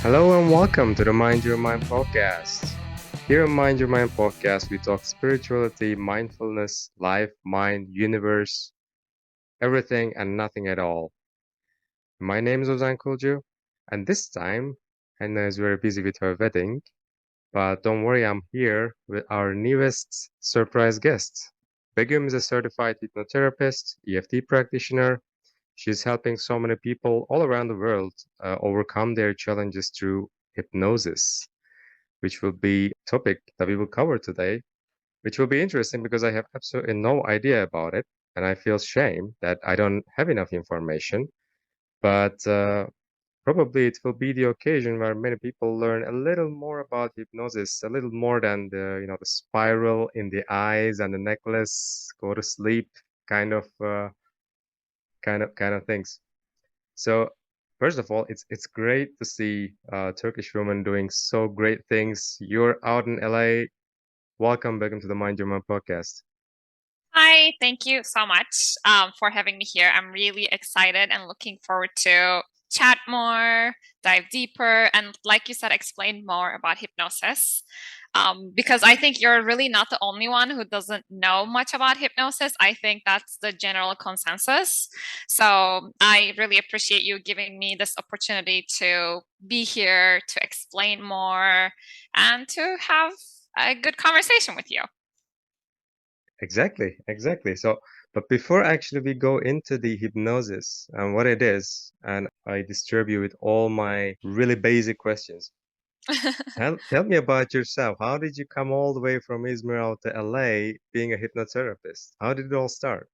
Hello and welcome to the Mind Your Mind podcast. Here on Mind Your Mind podcast, we talk spirituality, mindfulness, life, mind, universe, everything and nothing at all. My name is Ozan, and this time Hannah is very busy with her wedding, but don't worry, I'm here with our newest surprise guest. Begum is a certified hypnotherapist, EFT practitioner. She's helping so many people all around the world overcome their challenges through hypnosis, which will be a topic that we will cover today, which will be interesting because I have absolutely no idea about it. And I feel shame that I don't have enough information. But probably it will be the occasion where many people learn a little more about hypnosis, a little more than the spiral in the eyes and the necklace, go to sleep kind of things. So first of all, it's great to see a Turkish woman doing so great things. You're out in LA. Welcome back into the Mind Your Mind podcast. Hi, thank you so much for having me here. I'm really excited and looking forward to chat more, dive deeper, and like you said, explain more about hypnosis. Because I think you're really not the only one who doesn't know much about hypnosis. I think that's the general consensus. So I really appreciate you giving me this opportunity to be here, to explain more, and to have a good conversation with you. Exactly. So, but before actually we go into the hypnosis and what it is, and I disturb you with all my really basic questions. Tell me about yourself. How did you come all the way from Izmir out to LA being a hypnotherapist? How did it all start?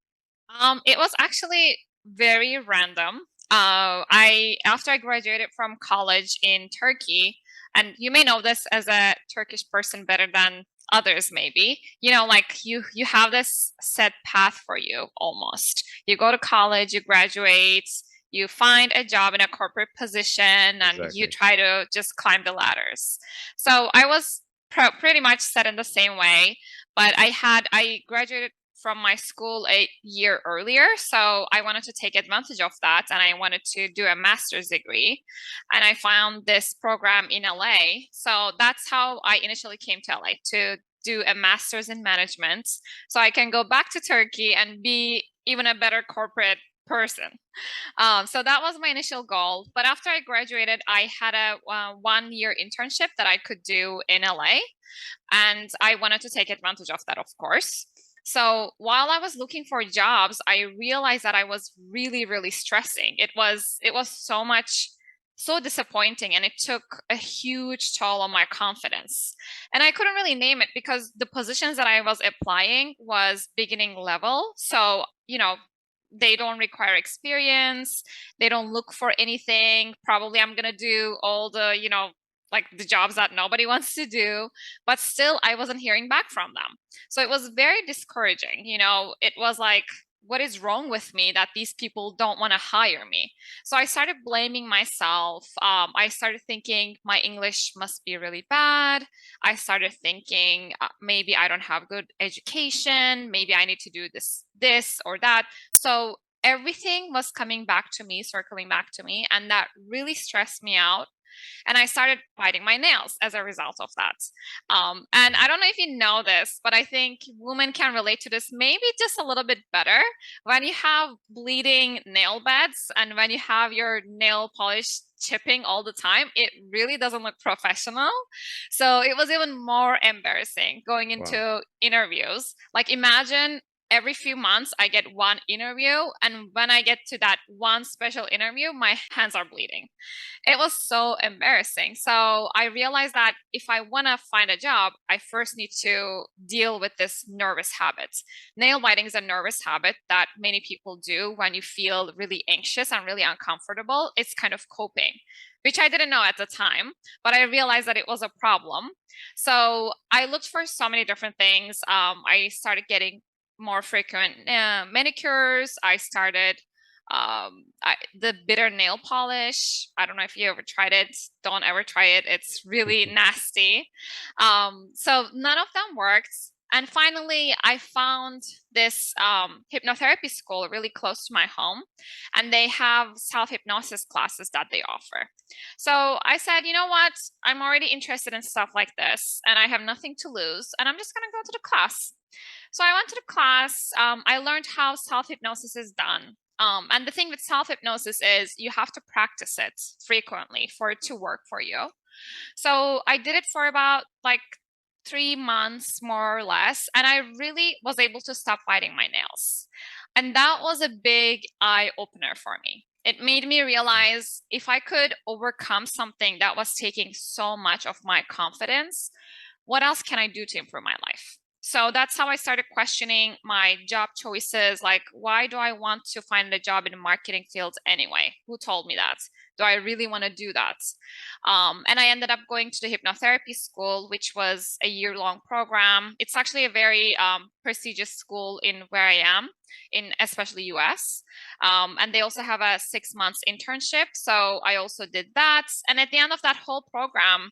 It was actually very random. I after I graduated from college in Turkey, and you may know this as a Turkish person better than others, maybe. Like you have this set path for you almost. You go to college, you graduate, you find a job in a corporate position, and you Exactly. try to just climb the ladders. So I was pretty much set in the same way, but I graduated from my school a year earlier. So I wanted to take advantage of that and I wanted to do a master's degree. And I found this program in LA. So that's how I initially came to LA to do a master's in management. So I can go back to Turkey and be even a better corporate person. So that was my initial goal. But after I graduated, I had a 1 year internship that I could do in LA. And I wanted to take advantage of that, of course. So while I was looking for jobs, I realized that I was really, really stressing. It was so disappointing, and it took a huge toll on my confidence. And I couldn't really name it because the positions that I was applying was beginning level. So, they don't require experience. They don't look for anything. Probably I'm going to do all the, like the jobs that nobody wants to do, but still I wasn't hearing back from them. So it was very discouraging. It was like, what is wrong with me that these people don't want to hire me? So I started blaming myself. I started thinking my English must be really bad. I started thinking maybe I don't have good education. Maybe I need to do this or that. So everything was coming back to me, circling back to me, and that really stressed me out. And I started biting my nails as a result of that. And I don't know if you know this, but I think women can relate to this maybe just a little bit better. When you have bleeding nail beds and when you have your nail polish chipping all the time, it really doesn't look professional. So it was even more embarrassing going Wow. into interviews. Like imagine every few months I get one interview, and when I get to that one special interview, my hands are bleeding. It was so embarrassing. So I realized that if I want to find a job, I first need to deal with this nervous habit. Nail biting is a nervous habit that many people do when you feel really anxious and really uncomfortable. It's kind of coping, which I didn't know at the time, but I realized that it was a problem. So I looked for so many different things. I started getting more frequent manicures. I started the bitter nail polish. I don't know if you ever tried it. Don't ever try it. It's really nasty. So none of them worked. And finally, I found this hypnotherapy school really close to my home, and they have self-hypnosis classes that they offer. So I said, you know what? I'm already interested in stuff like this, and I have nothing to lose, and I'm just going to go to the class. So I went to the class. I learned how self-hypnosis is done. And the thing with self-hypnosis is you have to practice it frequently for it to work for you. So I did it for about like 3 months, more or less, and I really was able to stop biting my nails. And that was a big eye opener for me. It made me realize if I could overcome something that was taking so much of my confidence, what else can I do to improve my life? So that's how I started questioning my job choices. Like, why do I want to find a job in the marketing field anyway? Who told me that? Do I really want to do that? And I ended up going to the hypnotherapy school, which was a year-long program. It's actually a very prestigious school in where I am, in especially US. And they also have a 6 months internship. So I also did that. And at the end of that whole program,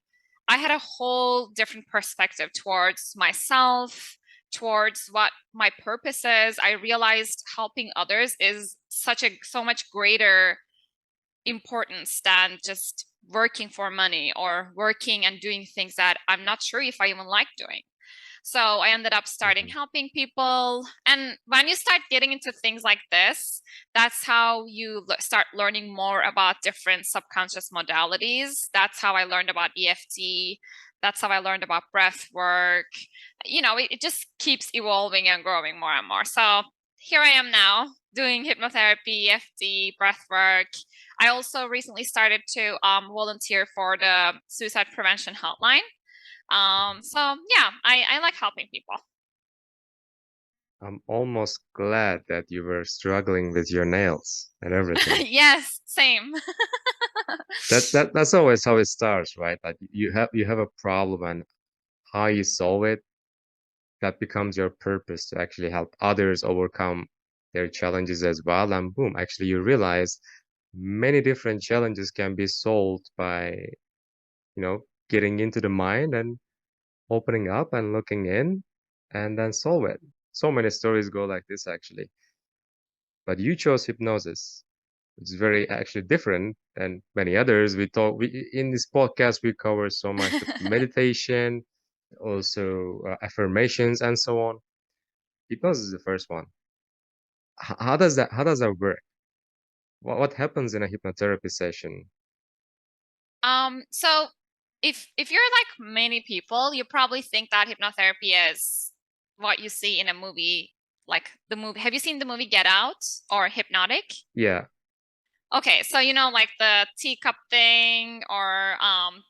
I had a whole different perspective towards myself, towards what my purpose is. I realized helping others is so much greater importance than just working for money or working and doing things that I'm not sure if I even like doing. So I ended up starting helping people. And when you start getting into things like this, that's how you start learning more about different subconscious modalities. That's how I learned about EFT. That's how I learned about breath work. It just keeps evolving and growing more and more. So here I am now doing hypnotherapy, EFT, breath work. I also recently started to volunteer for the suicide prevention hotline. So yeah, I like helping people. I'm almost glad that you were struggling with your nails and everything. Yes, same. That's always how it starts, right? Like you have a problem and how you solve it, that becomes your purpose to actually help others overcome their challenges as well. And boom, actually you realize many different challenges can be solved by, getting into the mind and opening up and looking in and then solve it. So many stories go like this actually. But you chose hypnosis. It's very actually different than many others. We in this podcast we cover so much with meditation, also affirmations and so on. Hypnosis is the first one. How does that work? What happens in a hypnotherapy session? So if you're like many people, you probably think that hypnotherapy is what you see in a movie, like the movie. Have you seen the movie Get Out or Hypnotic? Yeah. Okay, so like the teacup thing, or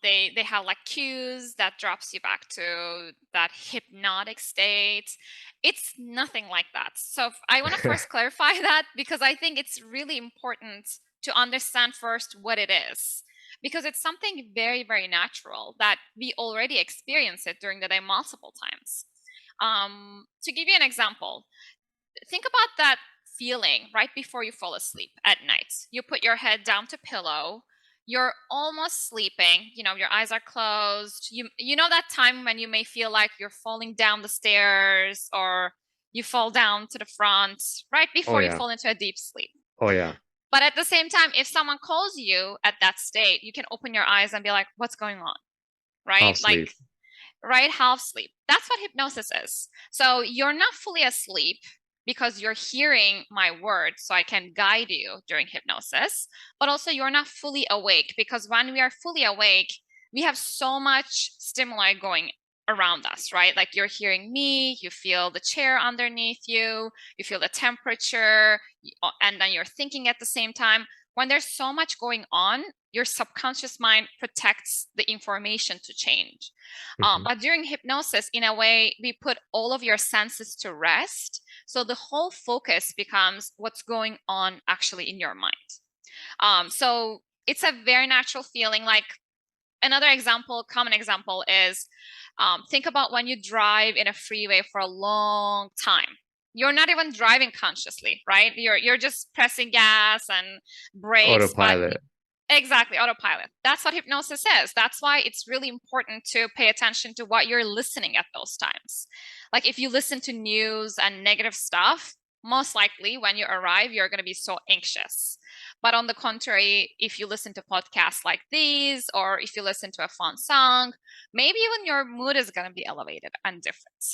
they have like cues that drops you back to that hypnotic state. It's nothing like that. So I want to first clarify that because I think it's really important to understand first what it is. Because it's something very, very natural that we already experience it during the day multiple times. To give you an example, think about that feeling right before you fall asleep at night. You put your head down to pillow, you're almost sleeping, your eyes are closed. You know that time when you may feel like you're falling down the stairs, or you fall down to the front right Oh before you yeah. fall into a deep sleep. Oh yeah. But at the same time, if someone calls you at that state, you can open your eyes and be like, what's going on? Right? Half sleep. Like, right, half sleep. That's what hypnosis is. So you're not fully asleep because you're hearing my words so I can guide you during hypnosis, but also you're not fully awake because when we are fully awake, we have so much stimuli going around us, right? Like you're hearing me, you feel the chair underneath you, you feel the temperature, and then you're thinking at the same time. When there's so much going on, your subconscious mind protects the information to change. Hmm. But during hypnosis, in a way, we put all of your senses to rest. So the whole focus becomes what's going on actually in your mind. So it's a very natural feeling. Like another example, common example is think about when you drive in a freeway for a long time. You're not even driving consciously, right? You're just pressing gas and brakes, but Autopilot. Exactly, autopilot. That's what hypnosis is. That's why it's really important to pay attention to what you're listening at those times. Like if you listen to news and negative stuff, most likely when you arrive, you're going to be so anxious. But on the contrary, if you listen to podcasts like these, or if you listen to a fun song, maybe even your mood is going to be elevated and different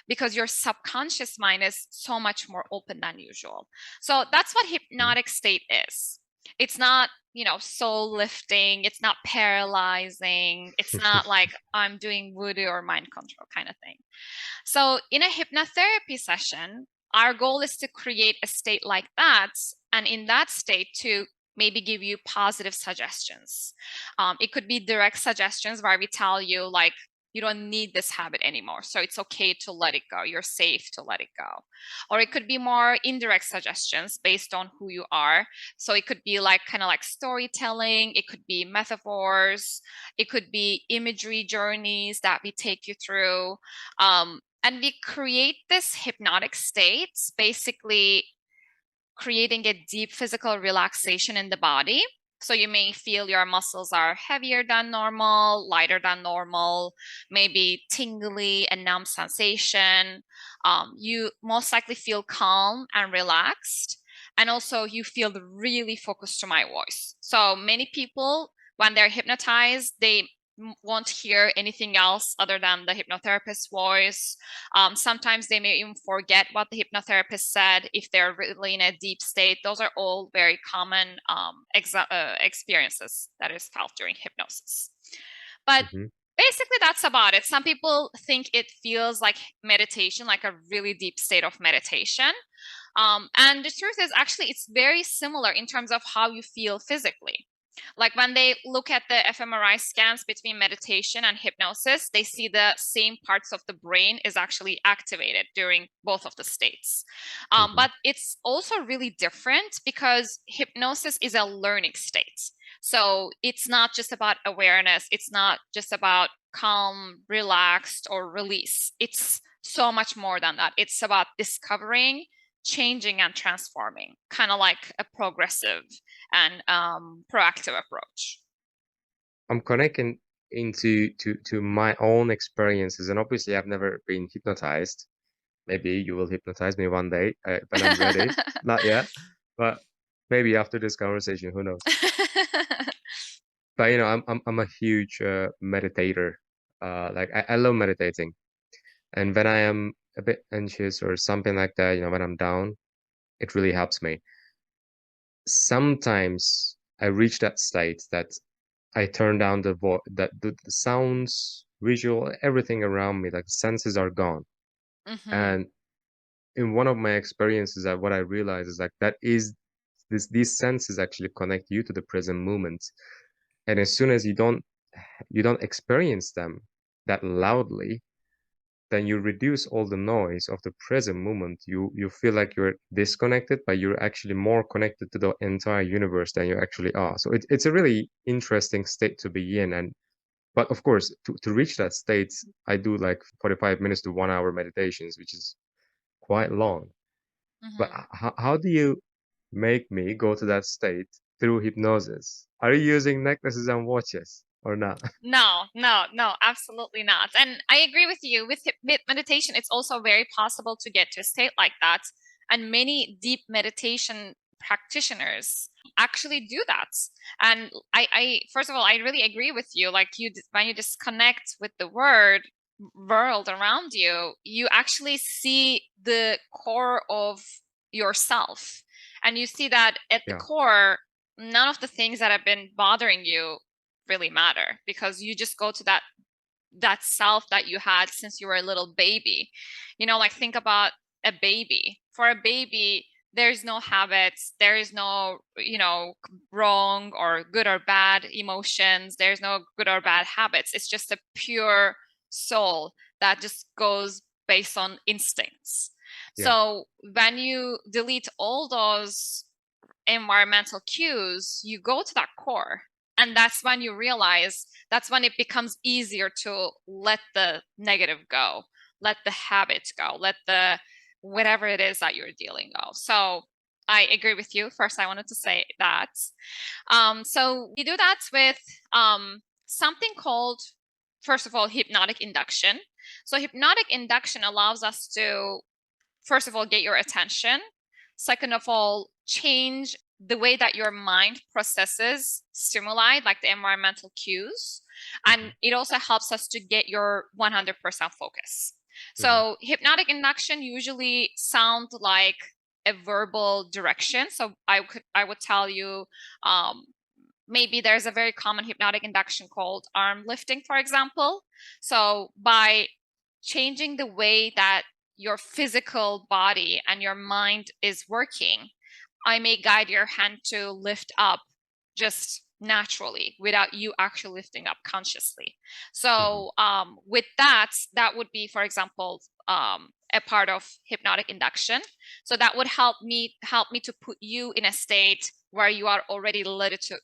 because your subconscious mind is so much more open than usual. So that's what Mhm. hypnotic state is. It's not, soul lifting. It's not paralyzing. It's not like I'm doing voodoo or mind control kind of thing. So in a hypnotherapy session, our goal is to create a state like that. And in that state, to maybe give you positive suggestions. It could be direct suggestions where we tell you, like, you don't need this habit anymore. So it's okay to let it go. You're safe to let it go. Or it could be more indirect suggestions based on who you are. So it could be like kind of like storytelling. It could be metaphors. It could be imagery journeys that we take you through. And we create this hypnotic states, basically creating a deep physical relaxation in the body. So you may feel your muscles are heavier than normal, lighter than normal, maybe tingly and numb sensation. You most likely feel calm and relaxed. And also you feel really focused to my voice. So many people, when they're hypnotized, they won't hear anything else other than the hypnotherapist's voice. Sometimes they may even forget what the hypnotherapist said if they're really in a deep state. Those are all very common experiences that is felt during hypnosis. But Mhm. basically, that's about it. Some people think it feels like meditation, like a really deep state of meditation. And the truth is, actually, it's very similar in terms of how you feel physically. Like when they look at the fMRI scans between meditation and hypnosis, they see the same parts of the brain is actually activated during both of the states. Mhm. But it's also really different because hypnosis is a learning state. So it's not just about awareness. It's not just about calm, relaxed, or release. It's so much more than that. It's about discovering, changing, and transforming, kind of like a progressive and proactive approach. I'm connecting into to my own experiences, and obviously I've never been hypnotized. Maybe you will hypnotize me one day when I'm ready. Not yet, but maybe after this conversation, who knows? But I'm a huge meditator. Like I love meditating, and when I am a bit anxious or something like that, when I'm down, it really helps me. Sometimes I reach that state that I turn down the sounds, visual, everything around me, like the senses are gone. Hmm. And in one of my experiences, that what I realize is like that is these senses actually connect you to the present moment. And as soon as you don't experience them that loudly, then you reduce all the noise of the present moment. You feel like you're disconnected, but you're actually more connected to the entire universe than you actually are. So it's a really interesting state to be in. And but of course, to reach that state, I do like 45 minutes to 1 hour meditations, which is quite long. But Hmm. how do you make me go to that state through hypnosis? Are you using necklaces and watches or not? No, no, no, absolutely not. And I agree with you. With meditation, it's also very possible to get to a state like that. And many deep meditation practitioners actually do that. And I first of all, I really agree with you. Like when you disconnect with the world around you, you actually see the core of yourself. And you see that at the Yeah, core, none of the things that have been bothering you really matter because you just go to that self that you had since you were a little baby. Like think about a baby. For a baby, there's no habits, there is no, wrong or good or bad emotions, there's no good or bad habits. It's just a pure soul that just goes based on instincts. yeah, So when you delete all those environmental cues, you go to that core. And that's when you realize, that's when it becomes easier to let the negative go, let the habits go, let the whatever it is that you're dealing with. So I agree with you. First, I wanted to say that. So we do that with something called, first of all, hypnotic induction. So hypnotic induction allows us to, first of all, get your attention. Second of all, change the way that your mind processes stimuli, like the environmental cues. And it also helps us to get your 100% focus. So hypnotic induction usually sounds like a verbal direction. So I would tell you, maybe there's a very common hypnotic induction called arm lifting, for example. So by changing the way that your physical body and your mind is working, I may guide your hand to lift up just naturally without you actually lifting up consciously. So with that, that would be, for example, a part of hypnotic induction. So that would help me to put you in a state where you are already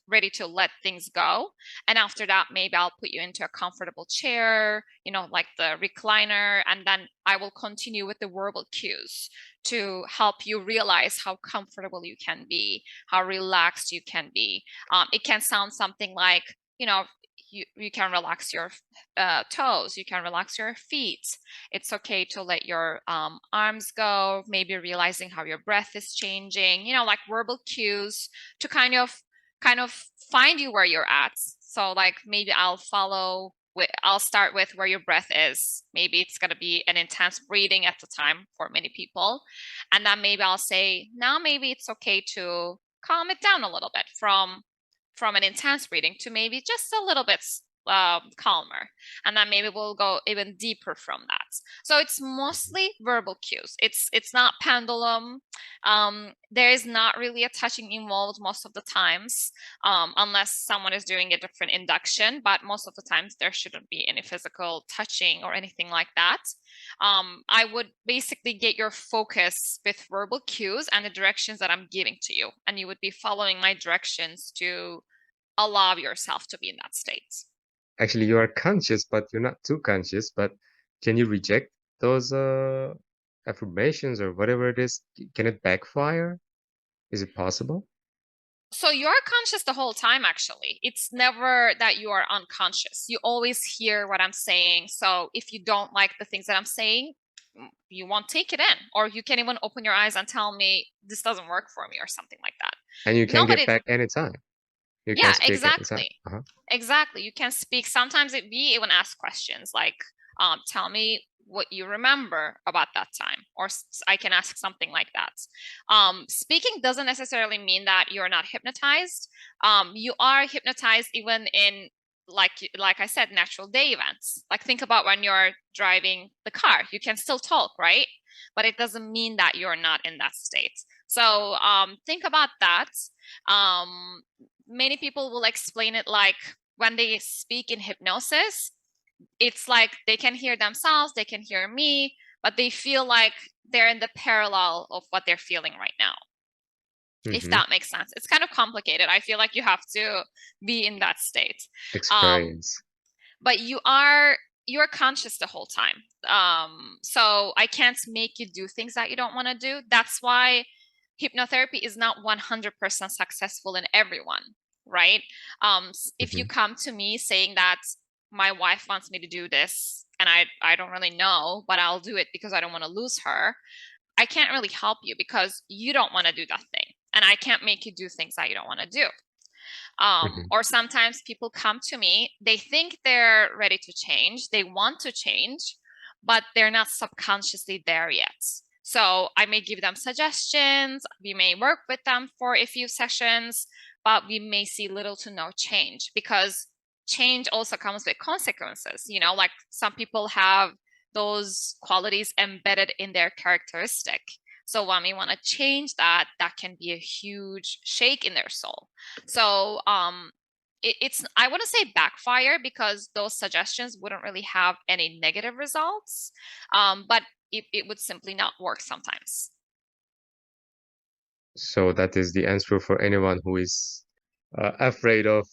ready to let things go. And after that, maybe I'll put you into a comfortable chair, like the recliner, and then I will continue with the verbal cues to help you realize how comfortable you can be, how relaxed you can be. It can sound something like, you can relax your toes, you can relax your feet. It's okay to let your arms go, maybe realizing how your breath is changing, like verbal cues to kind of find you where you're at. So like maybe I'll start with where your breath is. Maybe it's going to be an intense breathing at the time for many people. And then maybe I'll say, now maybe it's okay to calm it down a little bit from an intense breathing to maybe just a little bit calmer. And then maybe we'll go even deeper from that. So it's mostly verbal cues. It's not pendulum. There is not really a touching involved most of the times, unless someone is doing a different induction. But most of the times there shouldn't be any physical touching or anything like that. I would basically get your focus with verbal cues and the directions that I'm giving to you. And you would be following my directions to allow yourself to be in that state. Actually, you are conscious, but you're not too conscious. But can you reject those affirmations or whatever it is? Can it backfire? Is it possible? So you're conscious the whole time, actually. It's never that you are unconscious. You always hear what I'm saying. So if you don't like the things that I'm saying, you won't take it in. Or you can even open your eyes and tell me this doesn't work for me or something like that. And you can get Nobody, back anytime. You can yeah, speak anytime. exactly. Exactly. You can speak. Sometimes we even ask questions like, tell me what you remember about that time, or I can ask something like that. Speaking doesn't necessarily mean that you're not hypnotized. You are hypnotized even in, like I said, natural day events. Like think about when you're driving the car, you can still talk, right? But it doesn't mean that you're not in that state. So think about that. Many people will explain it like when they speak in hypnosis, it's like they can hear themselves, they can hear me, but they feel like they're in the parallel of what they're feeling right now. If that makes sense. It's kind of complicated. I feel like you have to be in that state. Experience. But you're conscious the whole time. So I can't make you do things that you don't want to do. That's why hypnotherapy is not 100% successful in everyone, right? If you come to me saying that my wife wants me to do this and I don't really know, but I'll do it because I don't want to lose her, I can't really help you because you don't want to do that thing. And I can't make you do things that you don't want to do. Or sometimes people come to me, they think they're ready to change, they want to change, but they're not subconsciously there yet. So I may give them suggestions, we may work with them for a few sessions, but we may see little to no change because change also comes with consequences. Like some people have those qualities embedded in their characteristic. So when we want to change that, that can be a huge shake in their soul. So it's I wouldn't say backfire because those suggestions wouldn't really have any negative results, but it would simply not work sometimes. So that is the answer for anyone who is afraid of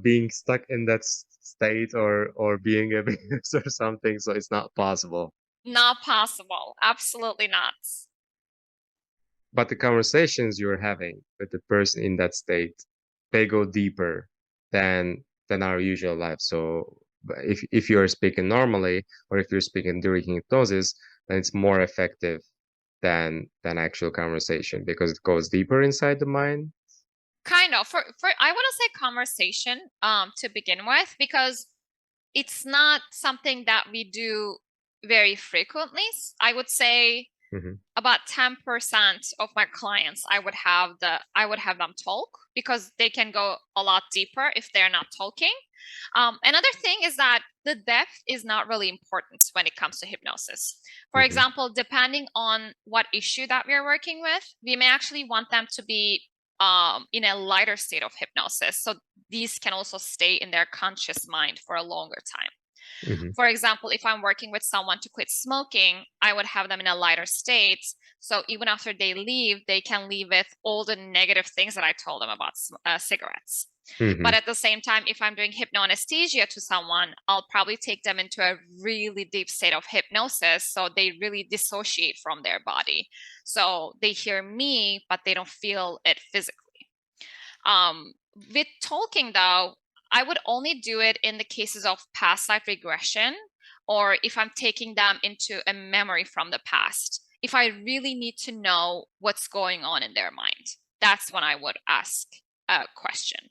being stuck in that state or being abused or something. So it's not possible. Not possible. Absolutely not. but the conversations you're having with the person in that state, they go deeper than our usual life. So if you're speaking normally, or if you're speaking during hypnosis, then it's more effective than actual conversation because it goes deeper inside the mind. Kind of. For I want to say conversation to begin with, because it's not something that we do very frequently. I would say Hmm. about 10% of my clients I would have them talk, because they can go a lot deeper if they're not talking. Another thing is that the depth is not really important when it comes to hypnosis. For Hmm. example, depending on what issue that we're working with, we may actually want them to be in a lighter state of hypnosis, so these can also stay in their conscious mind for a longer time. Hmm. For example, if I'm working with someone to quit smoking, I would have them in a lighter state. So even after they leave, they can leave with all the negative things that I told them about cigarettes. Hmm. But at the same time, if I'm doing hypnoanesthesia to someone, I'll probably take them into a really deep state of hypnosis, so they really dissociate from their body. So they hear me, but they don't feel it physically. With talking, though, I would only do it in the cases of past life regression, or if I'm taking them into a memory from the past. If I really need to know what's going on in their mind, that's when I would ask a question.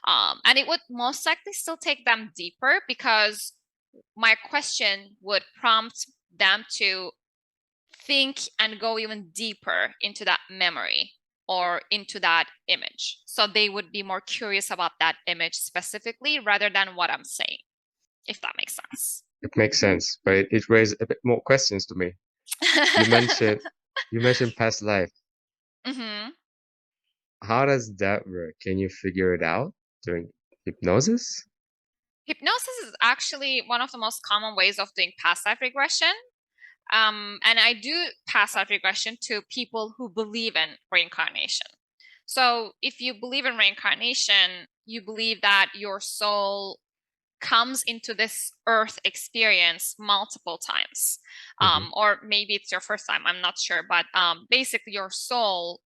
And it would most likely still take them deeper, because my question would prompt them to think and go even deeper into that memory or into that image. So they would be more curious about that image specifically rather than what I'm saying, if that makes sense. It makes sense, but it raises a bit more questions to me. You mentioned you mentioned past life. Hmm. How does that work? Can you figure it out during hypnosis? Hypnosis is actually one of the most common ways of doing past life regression. And I do past life regression to people who believe in reincarnation. So if you believe in reincarnation, you believe that your soul comes into this earth experience multiple times, Hmm. or maybe it's your first time, I'm not sure, but basically your soul,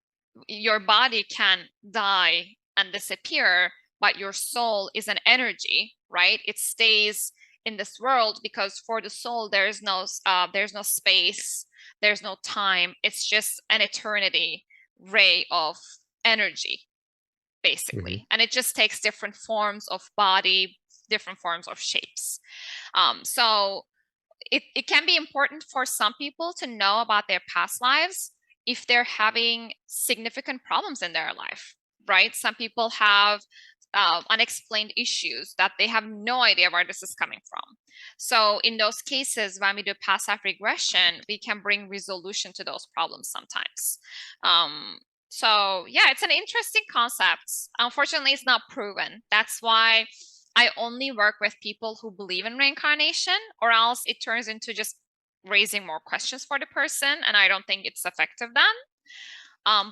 your body can die and disappear, but your soul is an energy, right? It stays in this world, because for the soul there's no space, there's no time, it's just an eternity ray of energy, Hmm. basically. And it just takes different forms of body, different forms of shapes. So it can be important for some people to know about their past lives if they're having significant problems in their life, right? Some people have unexplained issues that they have no idea where this is coming from. So in those cases, when we do past life regression, we can bring resolution to those problems sometimes. Um, so yeah, it's an interesting concept. Unfortunately, it's not proven. That's why I only work with people who believe in reincarnation, or else it turns into just raising more questions for the person, and I don't think it's effective then.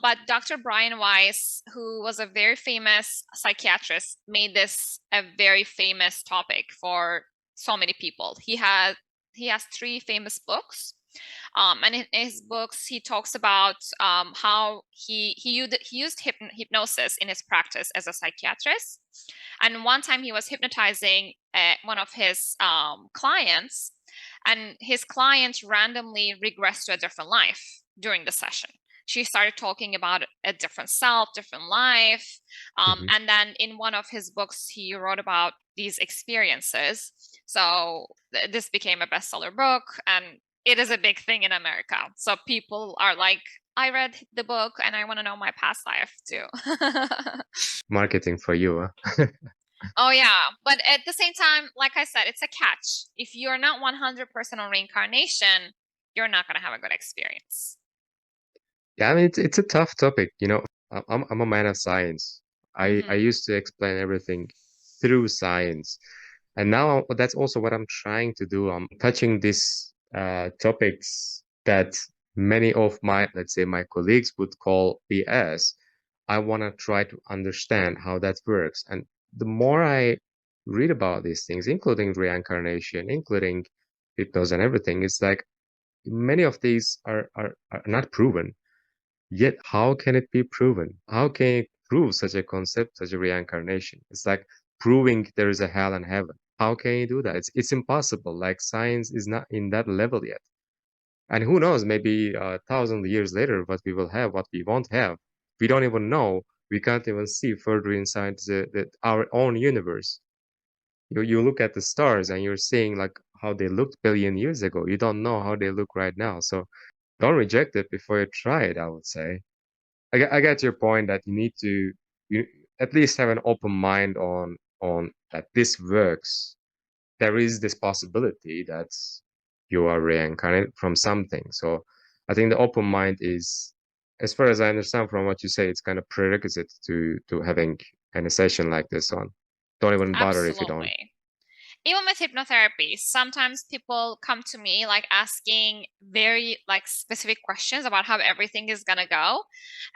But Dr. Brian Weiss, who was a very famous psychiatrist, made this a very famous topic for so many people. He has three famous books. And in his books, he talks about how he used hypnosis in his practice as a psychiatrist. And one time he was hypnotizing one of his clients, and his client randomly regressed to a different life during the session. She started talking about a different self, different life. Hmm. And then in one of his books, he wrote about these experiences. So this became a bestseller book, and it is a big thing in America. So people are like, I read the book and I want to know my past life too. Marketing for you, huh? Oh, yeah. But at the same time, like I said, it's a catch. If you're not 100% on reincarnation, you're not going to have a good experience. Yeah, I mean it's a tough topic, you know. I'm a man of science. I Hmm. used to explain everything through science, and now that's also what I'm trying to do. I'm touching these topics that many of my, let's say, my colleagues would call BS. I want to try to understand how that works, and the more I read about these things, including reincarnation, including hypnosis and everything, it's like many of these are not proven. Yet, how can it be proven? How can it prove such a concept, such a reincarnation? It's like proving there is a hell and heaven. How can you do that? It's impossible. Like science is not in that level yet. And who knows, maybe a thousand years later, what we will have, what we won't have. We don't even know. We can't even see further inside our own universe. You look at the stars and you're seeing like how they looked billion years ago. You don't know how they look right now. So don't reject it before you try it, I would say. I get your point that you at least have an open mind on that this works. There is this possibility that you are reincarnated from something. So I think the open mind is, as far as I understand from what you say, it's kind of prerequisite to having any session like this on. Don't even bother if you don't. Absolutely. Even with hypnotherapy, sometimes people come to me like asking very like specific questions about how everything is gonna go.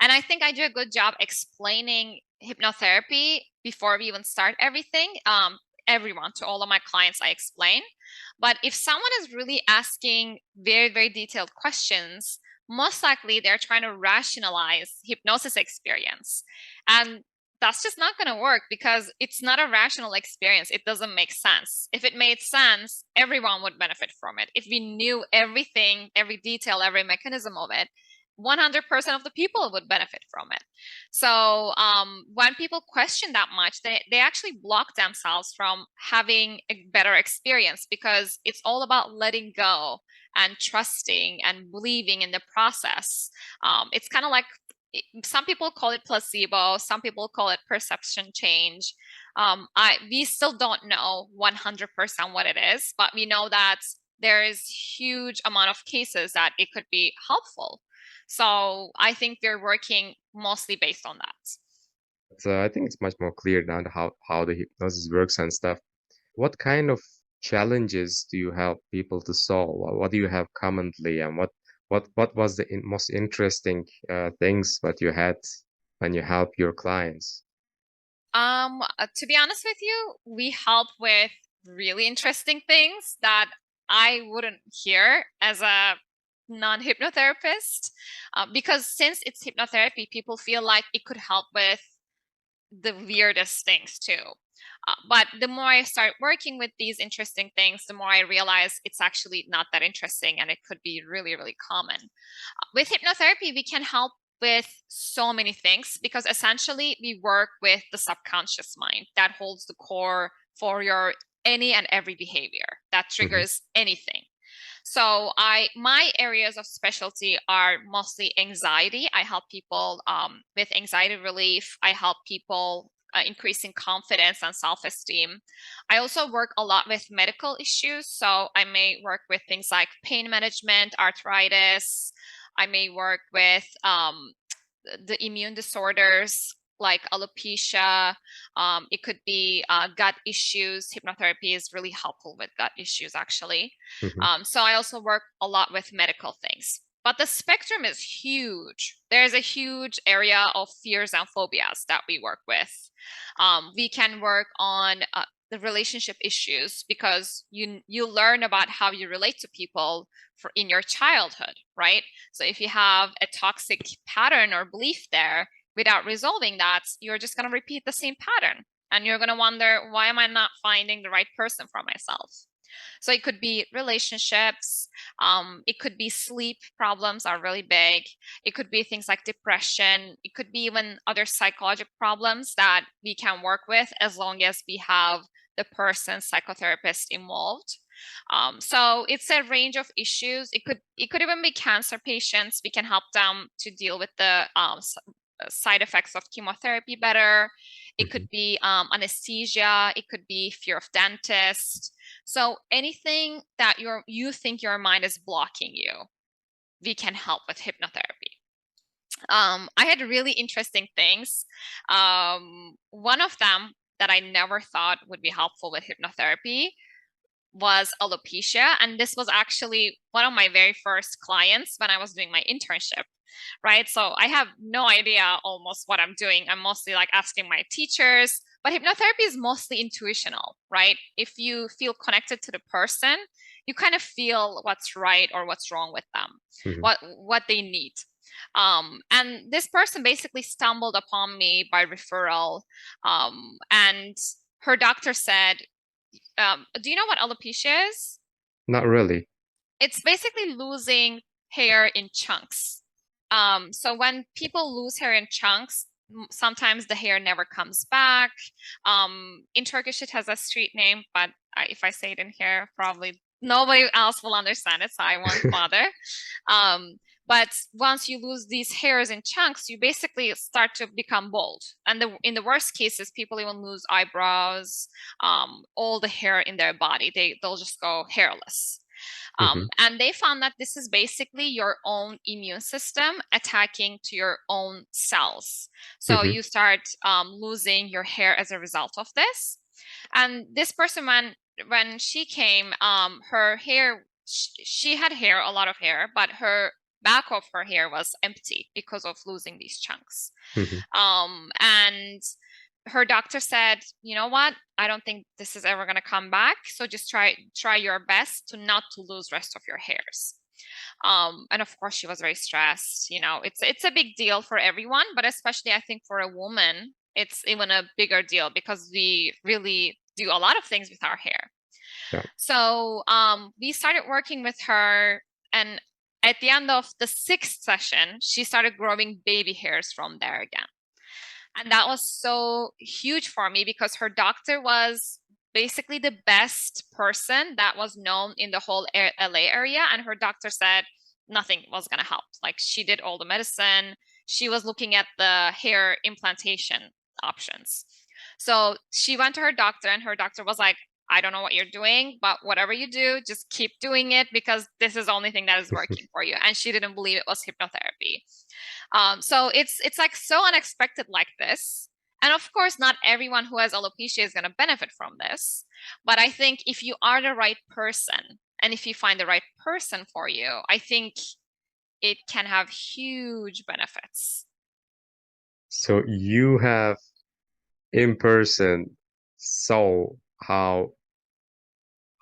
And I think I do a good job explaining hypnotherapy before we even start everything. Everyone, to all of my clients, I explain. But if someone is really asking very, very detailed questions, most likely they're trying to rationalize hypnosis experience. And that's just not going to work because it's not a rational experience. It doesn't make sense. If it made sense, everyone would benefit from it. If we knew everything, every detail, every mechanism of it, 100% of the people would benefit from it. So when people question that much, they actually block themselves from having a better experience because it's all about letting go and trusting and believing in the process. It's kind of like some people call it placebo, some people call it perception change. We still don't know 100% what it is, but we know that there is huge amount of cases that it could be helpful. So I think we're working mostly based on that. So I think it's much more clear now how the hypnosis works and stuff. What kind of challenges do you help people to solve? What do you have commonly, and what was the most interesting things that you had when you help your clients? To be honest with you, we help with really interesting things that I wouldn't hear as a non-hypnotherapist, because since it's hypnotherapy, people feel like it could help with the weirdest things too. But the more I start working with these interesting things, the more I realize it's actually not that interesting and it could be really, really common. With hypnotherapy, we can help with so many things because essentially we work with the subconscious mind that holds the core for your any and every behavior that Hmm. triggers anything. So my areas of specialty are mostly anxiety. I help people with anxiety relief. I help people increasing confidence and self-esteem. I also work a lot with medical issues. So I may work with things like pain management, arthritis. I may work with the immune disorders like alopecia. It could be gut issues. Hypnotherapy is really helpful with gut issues, actually. Hmm. So I also work a lot with medical things. But the spectrum is huge. There's a huge area of fears and phobias that we work with. We can work on the relationship issues because you learn about how you relate to people in your childhood, right? So if you have a toxic pattern or belief there, without resolving that, you're just going to repeat the same pattern. And you're going to wonder, why am I not finding the right person for myself? So it could be relationships. It could be sleep problems are really big. It could be things like depression. It could be even other psychological problems that we can work with as long as we have the person psychotherapist involved. So it's a range of issues. It could even be cancer patients. We can help them to deal with the side effects of chemotherapy better. It Hmm. could be anesthesia. It could be fear of dentists. So anything that you think your mind is blocking you, we can help with hypnotherapy. I had really interesting things. One of them that I never thought would be helpful with hypnotherapy was alopecia. And this was actually one of my very first clients when I was doing my internship, right? So I have no idea almost what I'm doing. I'm mostly like asking my teachers, but hypnotherapy is mostly intuitional, right? If you feel connected to the person, you kind of feel what's right or what's wrong with them, Hmm. what they need. And this person basically stumbled upon me by referral. And her doctor said, do you know what alopecia is? Not really. It's basically losing hair in chunks. So when people lose hair in chunks, sometimes the hair never comes back. In Turkish, it has a street name, but if I say it in here, probably nobody else will understand it, so I won't bother. But once you lose these hairs in chunks, you basically start to become bald. And in the worst cases, people even lose eyebrows, all the hair in their body. They'll just go hairless. Hmm. And they found that this is basically your own immune system attacking to your own cells. So Hmm. you start losing your hair as a result of this. And this person, when she came, her hair, she had hair, a lot of hair, but her back of her hair was empty because of losing these chunks. Hmm. And her doctor said, you know what? I don't think this is ever going to come back. So just try your best to not to lose rest of your hairs. And of course, she was very stressed. You know, it's a big deal for everyone, but especially I think for a woman, it's even a bigger deal because we really do a lot of things with our hair. Yeah. So we started working with her, and at the end of the 6th session, she started growing baby hairs from there again. And that was so huge for me because her doctor was basically the best person that was known in the whole LA area. And her doctor said nothing was going to help. Like she did all the medicine, she was looking at the hair implantation options. So she went to her doctor, and her doctor was like, I don't know what you're doing, but whatever you do, just keep doing it because this is the only thing that is working for you. And she didn't believe it was hypnotherapy. So it's like so unexpected like this. And of course, not everyone who has alopecia is going to benefit from this. But I think if you are the right person and if you find the right person for you, I think it can have huge benefits. So you have in person saw how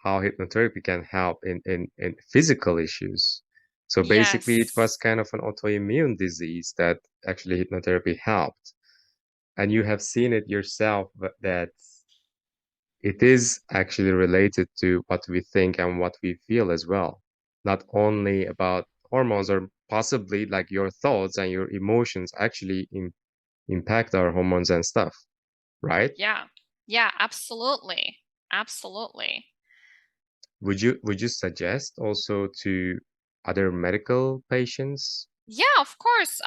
hypnotherapy can help in physical issues. So basically, it was Yes. kind of an autoimmune disease that actually hypnotherapy helped. And you have seen it yourself that it is actually related to what we think and what we feel as well. Not only about hormones, or possibly like your thoughts and your emotions actually impact our hormones and stuff, right? Yeah. Yeah, absolutely. Absolutely. Would you suggest also to other medical patients? Yeah, of course.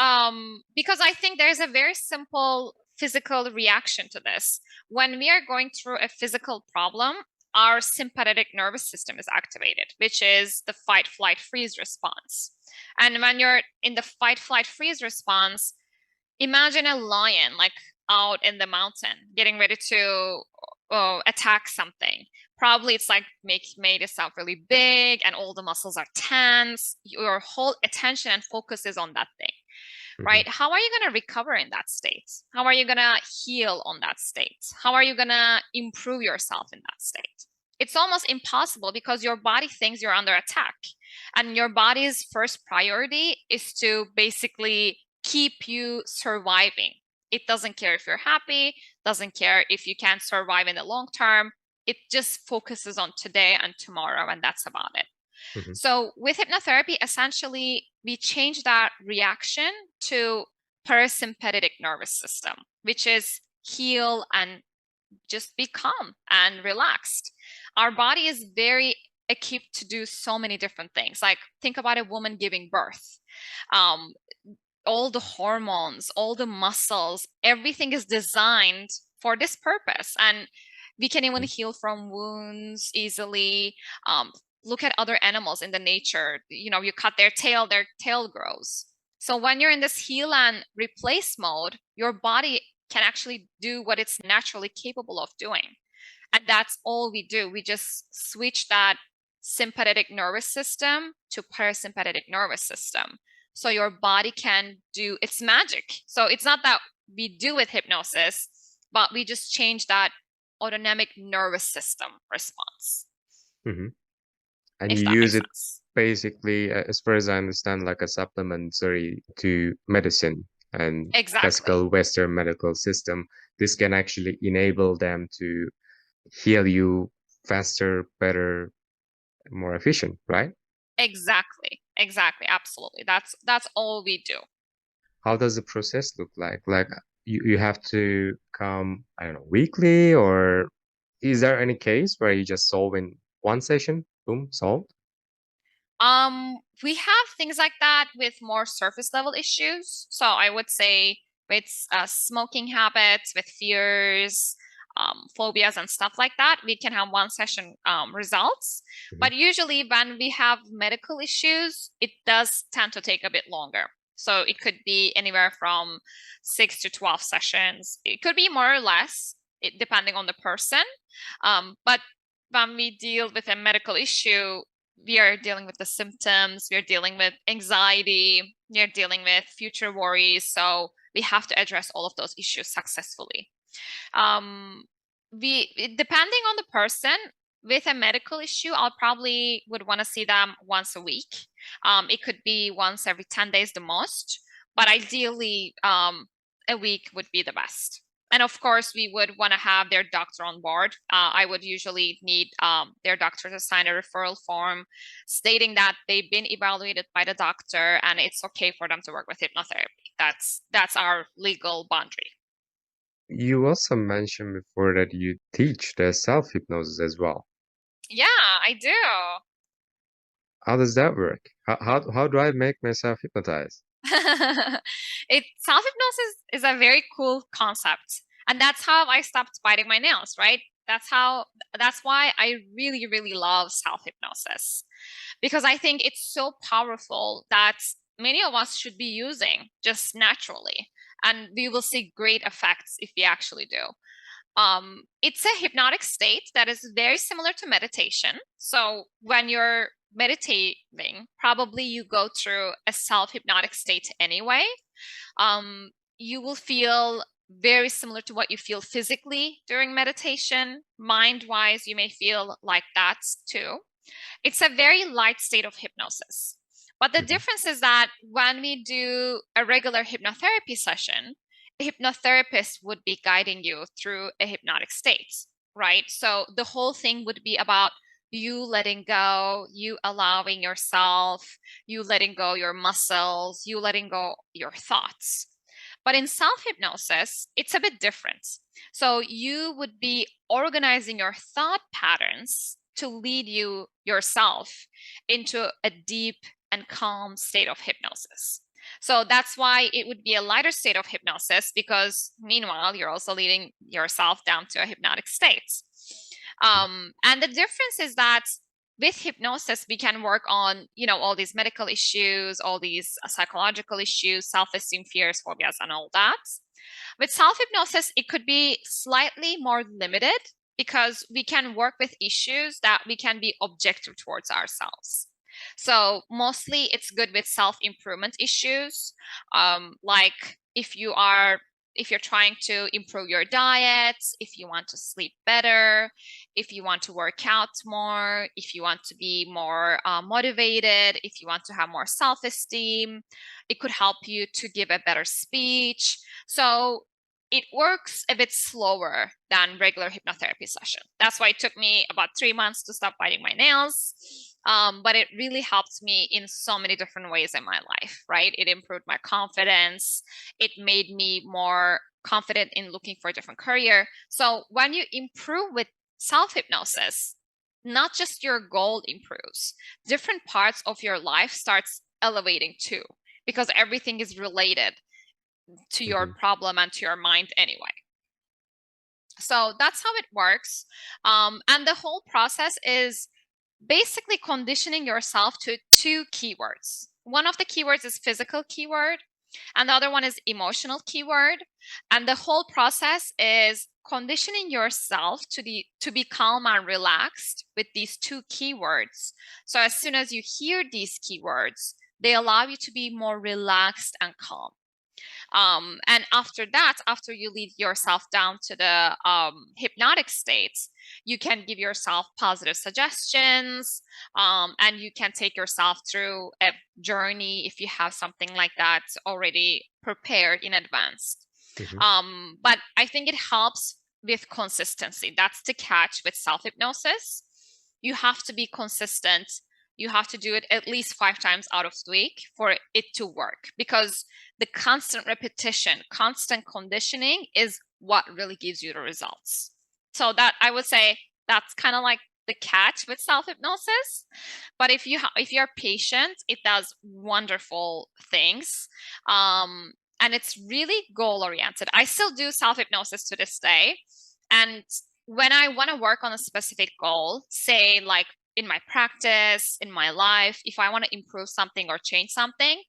Because I think there's a very simple physical reaction to this. When we are going through a physical problem, our sympathetic nervous system is activated, which is the fight, flight, freeze response. And when you're in the fight, flight, freeze response, imagine a lion like out in the mountain getting ready to attack something. Probably it's like made itself really big and all the muscles are tense. Your whole attention and focus is on that thing, Hmm. right? How are you going to recover in that state? How are you going to heal on that state? How are you going to improve yourself in that state? It's almost impossible because your body thinks you're under attack. And your body's first priority is to basically keep you surviving. It doesn't care if you're happy, doesn't care if you can't survive in the long term. It just focuses on today and tomorrow, and that's about it. Hmm. So with hypnotherapy, essentially, we change that reaction to parasympathetic nervous system, which is heal and just be calm and relaxed. Our body is very equipped to do so many different things. Like think about a woman giving birth. Um, all the hormones, all the muscles, everything is designed for this purpose. And we can even heal from wounds easily. Look at other animals in the nature. You know, you cut their tail grows. So when you're in this heal and replace mode, your body can actually do what it's naturally capable of doing. And that's all we do. We just switch that sympathetic nervous system to parasympathetic nervous system. So your body can do its magic. So it's not that we do with hypnosis, but we just change that autonomic nervous system response, Hmm. And you if that use makes it sense. basically, as far as I understand, like a supplementary to medicine and Exactly. classical Western medical system. This can actually enable them to heal you faster, better, more efficient, right? Exactly. Exactly. Absolutely. That's all we do. How does the process look like? Like you have to come, I don't know, weekly, or is there any case where you just solve in one session? Boom, solved? We have things like that with more surface level issues. So I would say with smoking habits, with fears, phobias, and stuff like that, we can have one session results. Mhm. But usually, when we have medical issues, it does tend to take a bit longer. So it could be anywhere from 6 to 12 sessions. It could be more or less, depending on the person. But when we deal with a medical issue, we are dealing with the symptoms, we are dealing with anxiety, we are dealing with future worries. So we have to address all of those issues successfully. Um, depending on the person, with a medical issue, I'll probably would want to see them once a week. It could be once every 10 days the most, but ideally, a week would be the best. And of course, we would want to have their doctor on board. I would usually need their doctor to sign a referral form stating that they've been evaluated by the doctor and it's okay for them to work with hypnotherapy. That's our legal boundary. You also mentioned before that you teach the self-hypnosis as well. Yeah, I do. How does that work? How do I make myself hypnotized? Self-hypnosis is a very cool concept. And that's how I stopped biting my nails, right? That's why I really, really love self-hypnosis. Because I think it's so powerful that many of us should be using just naturally. And we will see great effects if we actually do. It's a hypnotic state that is very similar to meditation. So when you're meditating, probably you go through a self-hypnotic state anyway. You will feel very similar to what you feel physically during meditation. Mind-wise, you may feel like that too. It's a very light state of hypnosis. But the Mhm. difference is that when we do a regular hypnotherapy session, a hypnotherapist would be guiding you through a hypnotic state, right? So the whole thing would be about you letting go, you allowing yourself, you letting go your muscles, you letting go your thoughts. But in self hypnosis, it's a bit different. So you would be organizing your thought patterns to lead you yourself into a deep and calm state of hypnosis. So that's why it would be a lighter state of hypnosis because meanwhile, you're also leading yourself down to a hypnotic state. And the difference is that with hypnosis, we can work on, all these medical issues, all these psychological issues, self-esteem, fears, phobias, and all that. With self-hypnosis, it could be slightly more limited because we can work with issues that we can be objective towards ourselves. So mostly it's good with self-improvement issues, like if you're trying to improve your diet, if you want to sleep better, if you want to work out more, if you want to be more motivated, if you want to have more self-esteem, it could help you to give a better speech. So it works a bit slower than regular hypnotherapy session. That's why it took me about 3 months to stop biting my nails. But it really helped me in so many different ways in my life, right? It improved my confidence. It made me more confident in looking for a different career. So when you improve with self-hypnosis, not just your goal improves, different parts of your life starts elevating too, because everything is related to your Mhm. problem and to your mind anyway. So that's how it works. And the whole process is basically conditioning yourself to two keywords. One of the keywords is physical keyword, and the other one is emotional keyword. And the whole process is conditioning yourself to be calm and relaxed with these two keywords. So as soon as you hear these keywords, they allow you to be more relaxed and calm. And after that, after you lead yourself down to the hypnotic states, you can give yourself positive suggestions, and you can take yourself through a journey if you have something like that already prepared in advance. But I think it helps with consistency. That's the catch with self-hypnosis. You have to be consistent. You have to do it at least 5 times out of the week for it to work, because the constant repetition, constant conditioning is what really gives you the results. So that, I would say, that's kind of like the catch with self-hypnosis. But if you're patient, it does wonderful things. And it's really goal oriented. I still do self-hypnosis to this day. And when I want to work on a specific goal, say like in my practice, in my life, if I want to improve something or change something,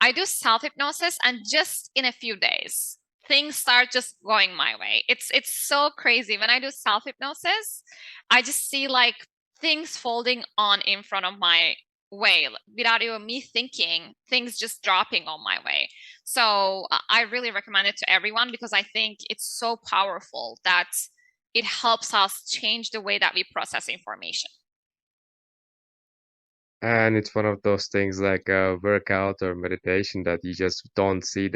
I do self-hypnosis, and just in a few days, things start just going my way. It's so crazy. When I do self-hypnosis, I just see like things folding on in front of my way without even me thinking, things just dropping on my way. So I really recommend it to everyone, because I think it's so powerful that it helps us change the way that we process information. And it's one of those things like a workout or meditation that you just don't see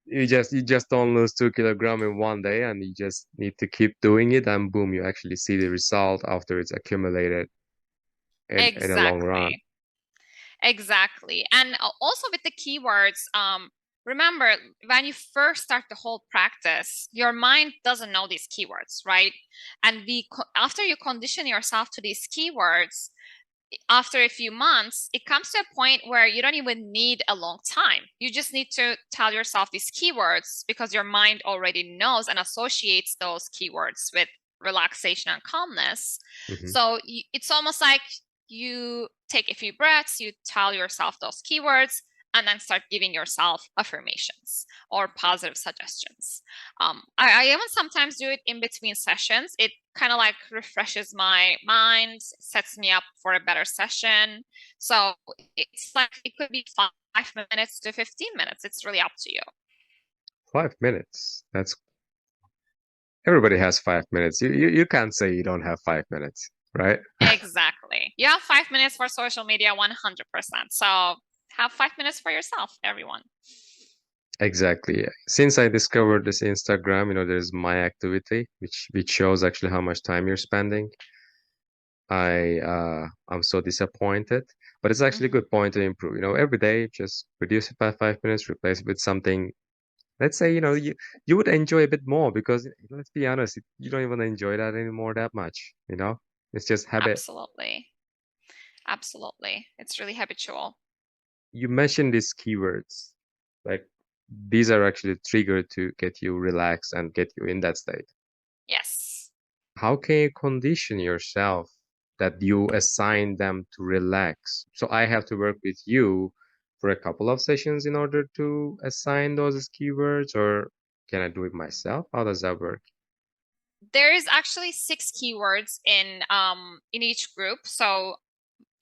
you just don't lose 2 kilograms in one day, and you just need to keep doing it, and boom, you actually see the result after it's accumulated in a long run. Exactly. And also with the keywords, remember, when you first start the whole practice, your mind doesn't know these keywords, right? And after you condition yourself to these keywords, after a few months, it comes to a point where you don't even need a long time. You just need to tell yourself these keywords, because your mind already knows and associates those keywords with relaxation and calmness. So it's almost like you take a few breaths, you tell yourself those keywords, and then start giving yourself affirmations or positive suggestions. I even sometimes do it in between sessions. It kind of like refreshes my mind, sets me up for a better session. So it's like, it could be 5 minutes to 15 minutes. It's really up to you. 5 minutes. Everybody has 5 minutes. You can't say you don't have 5 minutes, right? Exactly. You have 5 minutes for social media, 100%. So have 5 minutes for yourself, everyone. Exactly. Since I discovered this Instagram, there's my activity, which shows actually how much time you're spending. I'm so disappointed, but it's actually a good point to improve. Every day, just reduce it by 5 minutes, replace it with something. Let's say, you would enjoy a bit more, because let's be honest, you don't even enjoy that anymore that much. It's just habit. Absolutely. Absolutely. It's really habitual. You mentioned these keywords, like these are actually triggered to get you relaxed and get you in that state. Yes. How can you condition yourself that you assign them to relax? So I have to work with you for a couple of sessions in order to assign those keywords, or can I do it myself? How does that work? There is actually 6 keywords in each group. So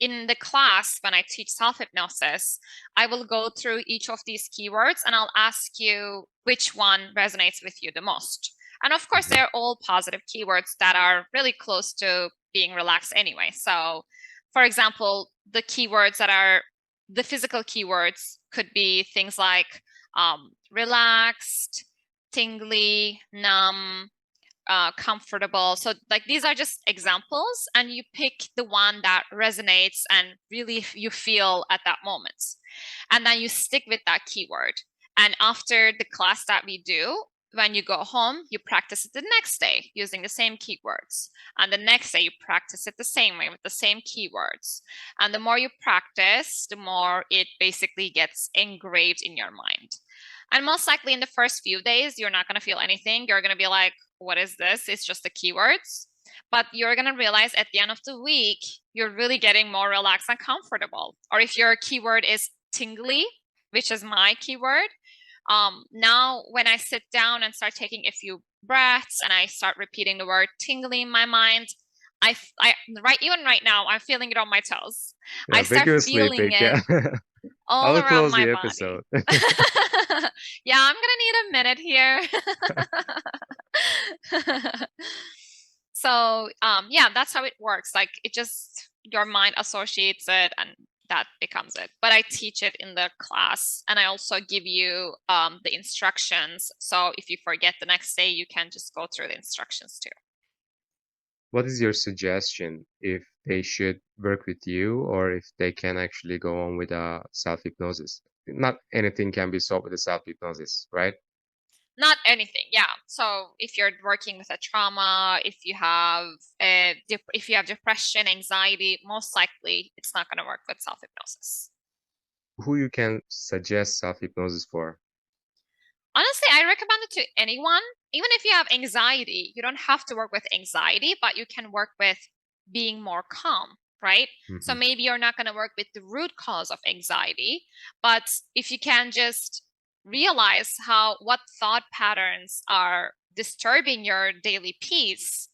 in the class, when I teach self-hypnosis, I will go through each of these keywords and I'll ask you which one resonates with you the most. And of course, they're all positive keywords that are really close to being relaxed anyway. So, for example, the keywords that are the physical keywords could be things like relaxed, tingly, numb, comfortable. So like these are just examples, and you pick the one that resonates and really you feel at that moment. And then you stick with that keyword. And after the class that we do, when you go home, you practice it the next day using the same keywords. And the next day, you practice it the same way with the same keywords. And the more you practice, the more it basically gets engraved in your mind. And most likely in the first few days, you're not going to feel anything. You're going to be like, what is this? It's just the keywords. But you're going to realize at the end of the week, you're really getting more relaxed and comfortable. Or if your keyword is tingly, which is my keyword, now when I sit down and start taking a few breaths and I start repeating the word tingly in my mind, even right now, I'm feeling it on my toes. Yeah, I start vigorously feeling pick, it yeah. all I'll around close my the body. episode. Yeah, I'm gonna need a minute here. So, yeah, that's how it works. Like it just your mind associates it and that becomes it. But I teach it in the class and I also give you the instructions. So if you forget the next day, you can just go through the instructions too. What is your suggestion if they should work with you or if they can actually go on with a self-hypnosis? Not anything can be solved with a self-hypnosis, right? Not anything, yeah. So if you're working with a trauma, if you have if you have depression, anxiety, most likely it's not going to work with self-hypnosis. Who you can suggest self-hypnosis for? Honestly, I recommend it to anyone. Even if you have anxiety, you don't have to work with anxiety, but you can work with being more calm, right? So Hmm. maybe you're not going to work with the root cause of anxiety, but if you can just realize what thought patterns are disturbing your daily peace,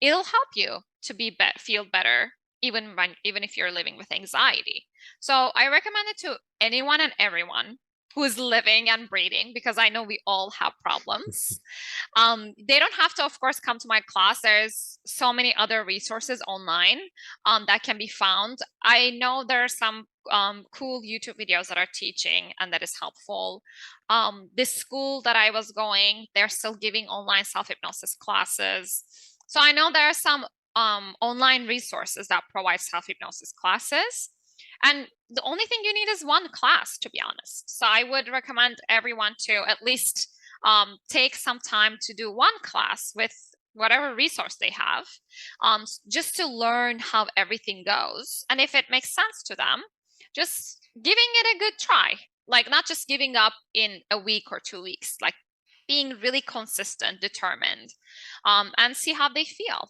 it'll help you to feel better even if you're living with anxiety. So I recommend it to anyone and everyone who's living and breathing because I know we all have problems. They don't have to, of course, come to my class. There's so many other resources online that can be found. I know there are some cool YouTube videos that are teaching and that is helpful. This school that I was going, they're still giving online self-hypnosis classes. So I know there are some online resources that provide self-hypnosis classes. And the only thing you need is one class, to be honest. So I would recommend everyone to at least take some time to do one class with whatever resource they have, just to learn how everything goes. And if it makes sense to them, just giving it a good try. Like not just giving up in a week or 2 weeks, like being really consistent, determined, and see how they feel.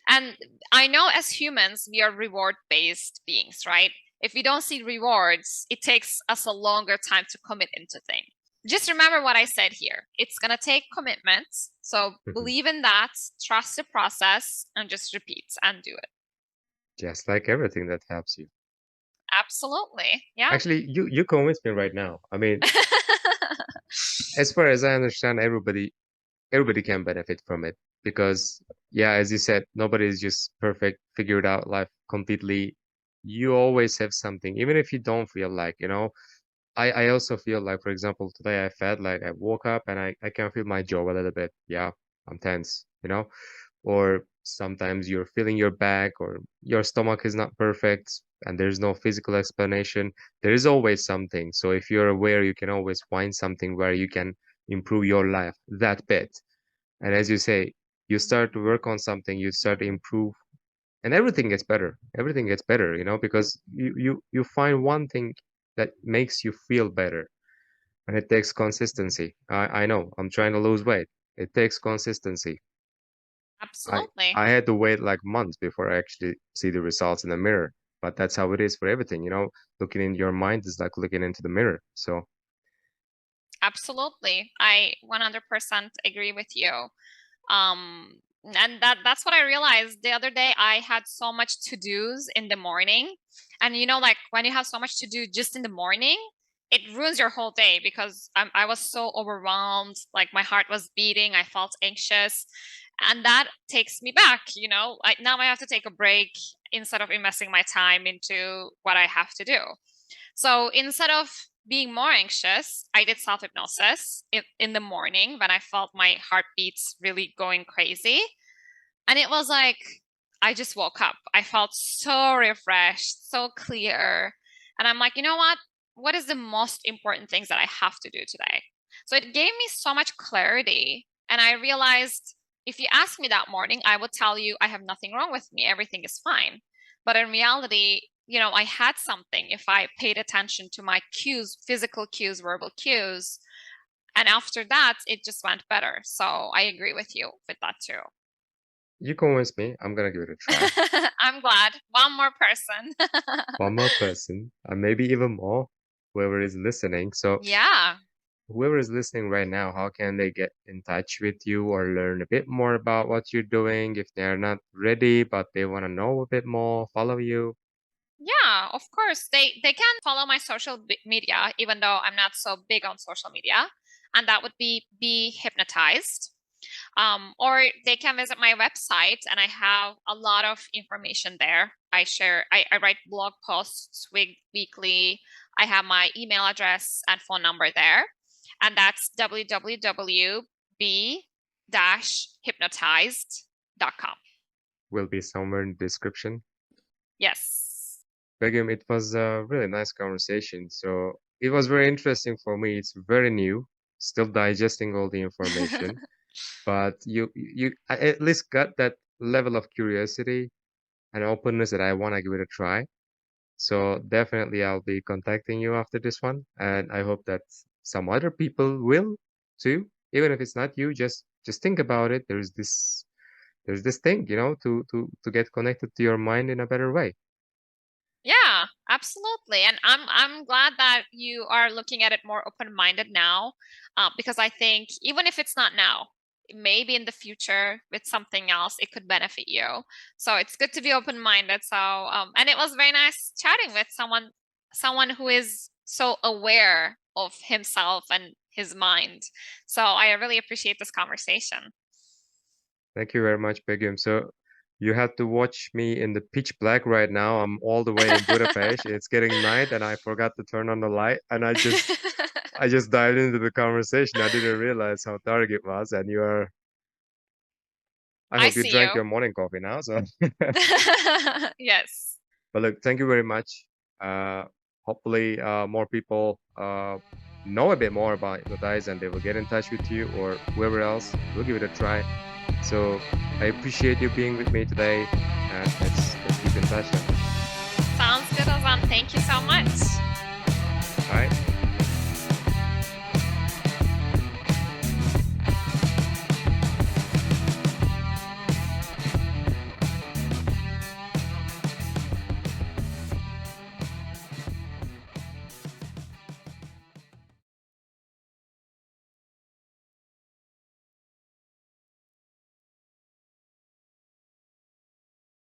And I know as humans, we are reward based beings, right? If we don't see rewards, it takes us a longer time to commit into things. Just remember what I said here. It's going to take commitment. So Hmm. believe in that, trust the process, and just repeat and do it. Just like everything that helps you. Absolutely. Yeah. Actually, you convinced me right now. I mean, as far as I understand, everybody can benefit from it because, yeah, as you said, nobody is just perfect, figured out life completely. You always have something, even if you don't feel like, I also feel like, for example, today I felt like I woke up and I can feel my jaw a little bit. Yeah, I'm tense. Or sometimes you're feeling your back or your stomach is not perfect and there's no physical explanation. There is always something. So if you're aware, you can always find something where you can improve your life that bit. And as you say, you start to work on something, you start to improve, and everything gets better. Everything gets better, because you find one thing that makes you feel better, and it takes consistency. I know. I'm trying to lose weight. It takes consistency. I Absolutely. I had to wait like months before I actually see the results in the mirror. But that's how it is for everything, Looking in your mind is like looking into the mirror. So, Absolutely. I 100% agree with you. And that's what I realized the other day. I had so much to-dos in the morning. And like when you have so much to do just in the morning, it ruins your whole day because I was so overwhelmed. Like my heart was beating. I felt anxious. And that takes me back, now I have to take a break instead of investing my time into what I have to do. So instead of being more anxious, I did self hypnosis in the morning when I felt my heartbeats really going crazy. And it was like, I just woke up. I felt so refreshed, so clear. And I'm like, you know what? What is the most important things that I have to do today? So it gave me so much clarity. And I realized if you asked me that morning, I would tell you I have nothing wrong with me. Everything is fine. But in reality, I had something if I paid attention to my cues, physical cues, verbal cues. And after that, it just went better. So I agree with you with that too. you convinced me. I'm gonna give it a try. I'm glad. One more person. One more person, and maybe even more, whoever is listening. So, Yeah, whoever is listening right now, how can they get in touch with you or learn a bit more about what you're doing if they're not ready, but they want to know a bit more, follow you? Yeah, of course. They can follow my social media, even though I'm not so big on social media, and that would be hypnotized. Or they can visit my website, and I have a lot of information there. I write blog posts weekly. I have my email address and phone number there, and that's www.b-hypnotized.com. Will be somewhere in the description. Yes. Begum, it was a really nice conversation. So it was very interesting for me. It's very new, still digesting all the information, but I at least got that level of curiosity and openness that I want to give it a try. So definitely I'll be contacting you after this one, and I hope that some other people will too. Even if it's not you, just think about it. There's this thing, to get connected to your mind in a better way. Yeah, absolutely. And I'm glad that you are looking at it more open-minded now, because I think even if it's not now, maybe in the future with something else, it could benefit you. So it's good to be open-minded. So, and it was very nice chatting with someone who is so aware of himself and his mind. So I really appreciate this conversation. Thank you very much, Begum. So you have to watch me in the pitch black right now. I'm all the way in Budapest. It's getting night, and I forgot to turn on the light, and I just dived into the conversation. I didn't realize how dark it was, and I I hope you see drank you. your morning coffee now. So, Yes. but look, thank you very much. Uh, Hopefully, more people know a bit more about Hypnotize, and they will get in touch with you or whoever else will give it a try. So I appreciate you being with me today, and let's keep in touch then. Sounds good, Ozan. Thank you so much. All right.